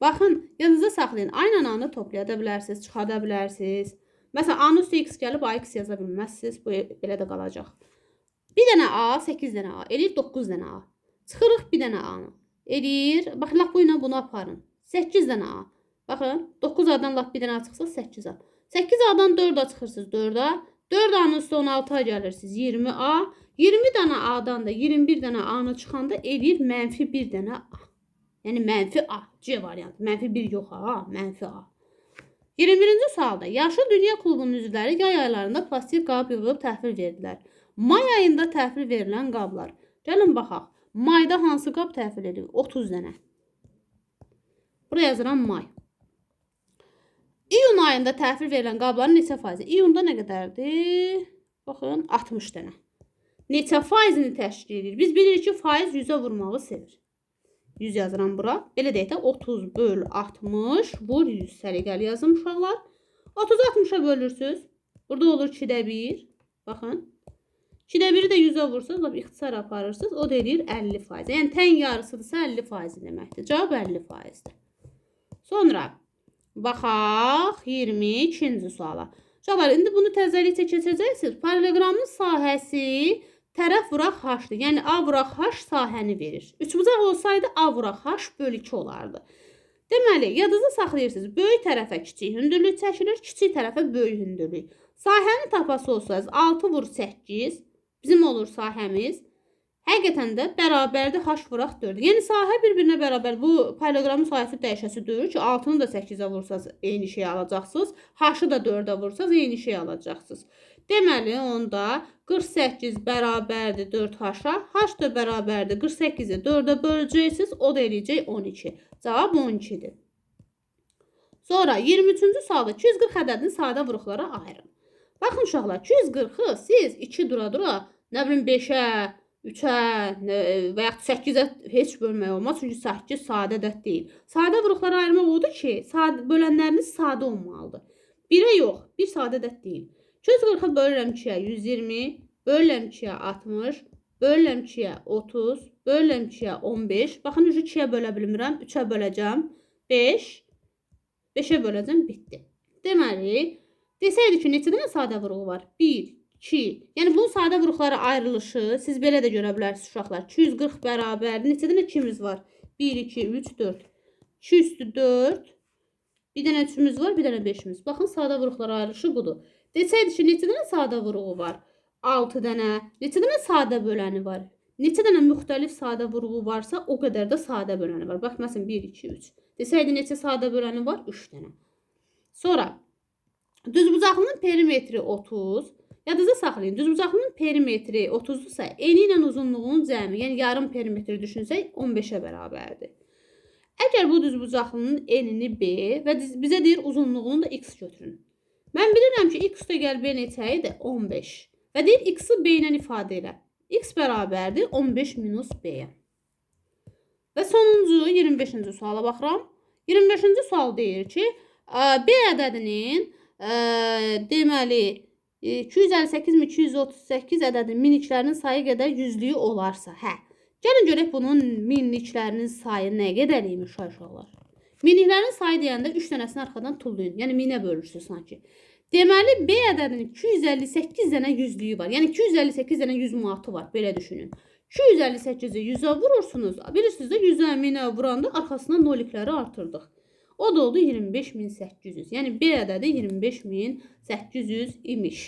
Baxın, yanınızda saxlayın. Aynı anı toplaya da bilərsiniz, çıxarda bilərsiniz. Məsələn, A-nın üstə x gəlib A-x yaza bilməzsiniz. Bu belə də qalacaq. Bir dənə A, 8 dənə A, eləyir 9 dənə A. Çıxırıq bir dənə A-nı. Eləyir, bax, lap bu ilə bunu aparın. 8 dənə A. Baxın, 9 A-dan lap bir dənə A çıxsa 8 A. 8 A-dan 4 A çıxırsınız 4 A. 4 A-nın üstə 16 A gəlirsiniz 20 A. 20 dənə A-dan da 21 dənə A-nı çıxanda eləyir mənfi 1 dənə A. Yəni mənfi A. C variantı. Mənfi 1 yox ha, mənfi A. 21-ci sualda Yaşıl Dünya Klubunun üzvləri yay aylarında plastik qab yığıb təhvil verdilər. May ayında təhvil verilən qablar. Gəlin baxaq. Mayda hansı qab təhvil edilir? 30 dənə. Buraya yazıram may. İyun ayında təhvil verilən qabların neçə faizi? İyunda nə qədərdir? Baxın, 60 dənə. Neçə faizini təşkil edir? Biz bilirik ki, faiz 100'ə vurmağı sevir. 100 yazıram bura. Belə deyək də 30 böl 60 vur 100. Səliqəli yazın uşaqlar. 30'u 60'a bölürsünüz. Burada olur 2'də 1. Baxın. 2'də 1'i də 100'ə vursanız, ixtisar aparırsınız. O da edir 50%. Yəni tən yarısıdırsa 50% deməkdir. Cavab 50%'dir. Sonra baxaq 22-ci suala. Uşaqlar, indi bunu təzəlikcə keçəcəksiniz. Paralelogramın sahəsi tərəf vuraq h-dır. Yəni A vuraq h sahəni verir. Üçbucaq olsaydı A vuraq h böl 2 olardı. Deməli, yadınızda saxlayırsınız. Böyük tərəfə kiçik hündürlük çəkilir, kiçik tərəfə böyük hündürlük. Sahəni tapası olsanız 6 vur 8 bizim olur sahəmiz. Həqiqətən də bərabərdir h vuraq 4. Yəni sahə bir-birinə bərabər. Bu paralelogramın sahəsi dəyişəsi deyil ki, 6'nı da 8'ə vursanız eyni şey alacaqsınız. H-ı da 4'ə vursanız eyni şey alacaqsınız. Deməli, onda 48 bərabərdir 4h-a. H da bərabərdir 48'i 4'ə böləcəksiniz. O da eləyəcək 12. Cavab 12'dir. Sonra 23-cü sualda 240 ədədini sadə vuruqlara ayırın. Baxın uşaqlar, 240'ı siz 2 dura-dura, nə bilim 5'ə, 3'ə və ya 8'ə heç bölmək olmaz. Çünki 8 sadə ədəd deyil. Sadə vuruqlara ayırmaq odur ki, bölənləriniz sadə olmalıdır. 1'ə yox, 1 sadə ədəd deyil. 240'ı bölürəm 2'yə 120, bölürəm 2'yə 60, bölürəm 2'yə 30, bölürəm 2'yə 15. Baxın, 2'yə bölə bilmirəm, 3'ə böləcəm 5, 5'ə böləcəm, bitdi. Deməli, desəydik ki, neçə dənə sadə vuruğu var? 1, 2. Yəni bunun sadə vuruqları ayrılışı siz belə də görə bilərsiniz uşaqlar. 240 bərabər neçə dənə 2'miz var? 1, 2, 3, 4. 2 üstü 4. Bir dənə 3'ümüz var, bir dənə 5'imiz. Baxın, sadə vuruqlar ayrılışı budur. Desəydi ki, neçə dənə sadə vuruğu var? 6 dənə. Neçə dənə sadə böləni var? Neçə dənə müxtəlif sadə vuruğu varsa, o qədər də sadə böləni var. Bax, məsələn, 1, 2, 3. Desəydi neçə sadə böləni var? 3 dənə. Sonra, düzbucaqlının perimetri 30. Yadınızda saxlayın. Düzbucaqlının perimetri 30-dursa, eni ilə uzunluğunun cəmi, yəni yarım perimetri düşünsək, 15'ə bərabərdir. Əgər bu düzbucaqlının enini B və bizə deyir uzunluğunu da x götürün. Mən bilirəm ki, x üstəgəl B neçə idi? 15. Və deyir x-i B ilə ifadə elə. X bərabərdir 15 minus B-yə. Və sonuncu 25-ci suala baxıram. 25-ci sual deyir ki, B ədədinin deməli 258.238 ədədinin minliklərinin sayı qədər yüzlüyü olarsa, gəlin görək bunun minliklərinin sayı nə qədər imiş uşaqlar. Minliklərin sayı deyəndə 3 dənəsini arxadan tullayın. Yəni minə bölürsünüz sanki. Deməli B ədədinin 258 dənə yüzlüyü var. Yəni 258 dənə 100 manatı var. Belə düşünün. 258'i 100'ə vurursunuz. Bilirsiniz də 100'ə minə vuranda arxasına nolikləri artırdıq. O da oldu 25.800. Yəni B ədədi 25.800 imiş.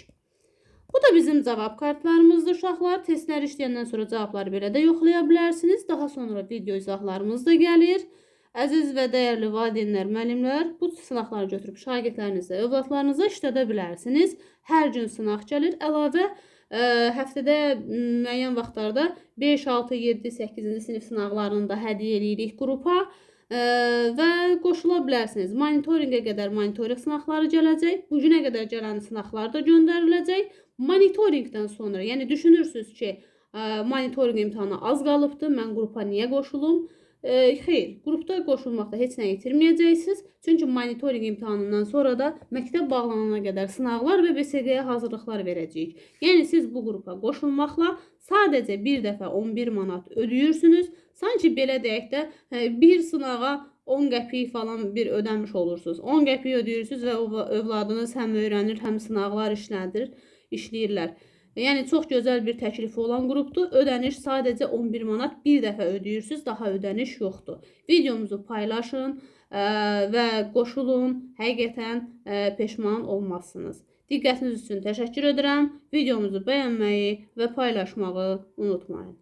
Bu da bizim cavab kartlarımızdır uşaqlar. Testlər işləyəndən sonra cavabları belə də yoxlaya bilərsiniz. Daha sonra video izahlarımız da gəlir. Əziz və dəyərli valideynlər, müəllimlər, bu sınaqları götürüb şagirdlərinizlə, övladlarınızla işlədə bilərsiniz. Hər gün sınaq gəlir. Əlavə həftədə müəyyən vaxtlarda 5, 6, 7, 8-ci sinif sınaqlarını da hədiyyə edirik qrupa. Və qoşula bilərsiniz. Monitorinqə qədər monitorinq sınaqları gələcək. Bugünə qədər gələn sınaqlar da göndəriləcək. Monitorinqdən sonra, yəni düşünürsünüz ki, monitorinq imtahanı az qalıbdır, mən qrupa niyə qoşulum? Xeyr, qrupda qoşulmaqda heç nə itirməyəcəksiniz. Çünki monitorinq imtahanından sonra da məktəb bağlanana qədər sınaqlar və BSQ-yə hazırlıqlar verəcəyik. Yəni siz bu qrupa qoşulmaqla sadəcə bir dəfə 11 manat ödəyirsiniz. Sanki belə deyək də bir sınağa 10 qəpik falan bir ödəmiş olursunuz. 10 qəpik ödəyirsiniz və övladınız həm öyrənir, həm sınaqlar işləyirlər. Yəni çox gözəl bir təklifi olan qrupdur. Ödəniş sadəcə 11 manat bir dəfə ödəyirsiniz, daha ödəniş yoxdur. Videomuzu paylaşın və qoşulun. Həqiqətən peşman olmazsınız. Diqqətiniz üçün təşəkkür edirəm. Videomuzu bəyənməyi və paylaşmağı unutmayın.